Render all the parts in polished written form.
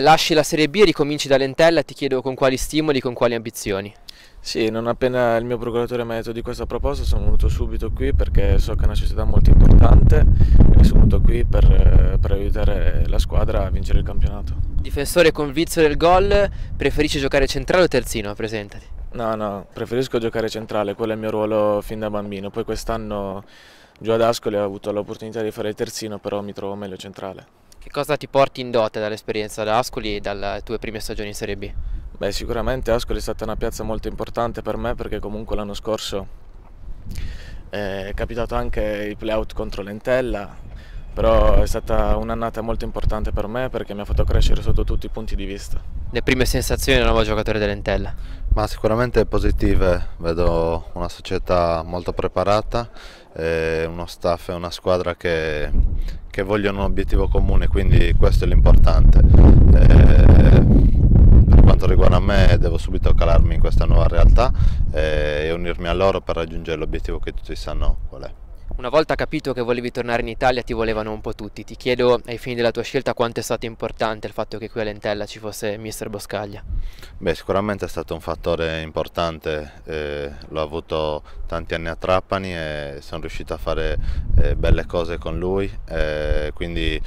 Lasci la Serie B e ricominci da Lentella, ti chiedo con quali stimoli, con quali ambizioni. Sì, non appena il mio procuratore mi ha detto di questa proposta sono venuto subito qui perché so che è una società molto importante e sono venuto qui per aiutare la squadra a vincere il campionato. Difensore con vizio del gol, preferisci giocare centrale o terzino? Presentati. No, preferisco giocare centrale, quello è il mio ruolo fin da bambino. Poi quest'anno giù ad Ascoli ho avuto l'opportunità di fare il terzino, però mi trovo meglio centrale. Che cosa ti porti in dote dall'esperienza da Ascoli e dalle tue prime stagioni in Serie B? Beh, sicuramente Ascoli è stata una piazza molto importante per me perché comunque l'anno scorso è capitato anche il play-out contro Lentella, però è stata un'annata molto importante per me perché mi ha fatto crescere sotto tutti i punti di vista. Le prime sensazioni del nuovo giocatore del Lentella? Ma sicuramente positive, vedo una società molto preparata, uno staff e una squadra che vogliono un obiettivo comune, quindi questo è l'importante. Per quanto riguarda me devo subito calarmi in questa nuova realtà e unirmi a loro per raggiungere l'obiettivo che tutti sanno qual è. Una volta capito che volevi tornare in Italia ti volevano un po' tutti, ti chiedo ai fini della tua scelta quanto è stato importante il fatto che qui a Lentella ci fosse mister Boscaglia. Beh, sicuramente è stato un fattore importante, l'ho avuto tanti anni a Trapani e sono riuscito a fare belle cose con lui, quindi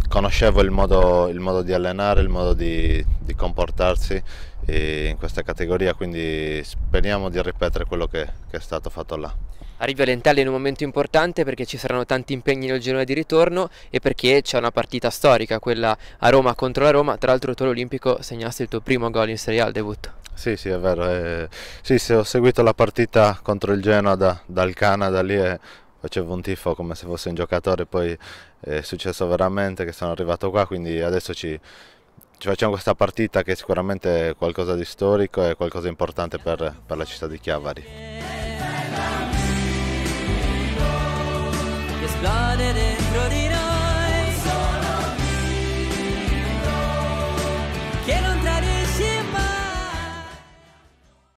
conoscevo il modo di allenare, il modo di comportarsi in questa categoria, quindi speriamo di ripetere quello che è stato fatto là. Arrivi a Lentella in un momento importante perché ci saranno tanti impegni nel girone di ritorno e perché c'è una partita storica, quella a Roma contro la Roma. Tra l'altro tu all'Olimpico segnaste il tuo primo gol in Serie A al debutto. Sì, è vero. Sì, ho seguito la partita contro il Genoa dal Canada lì e facevo un tifo come se fosse un giocatore, poi è successo veramente che sono arrivato qua, quindi adesso ci facciamo questa partita che sicuramente è qualcosa di storico e qualcosa di importante per la città di Chiavari. Esplode dentro di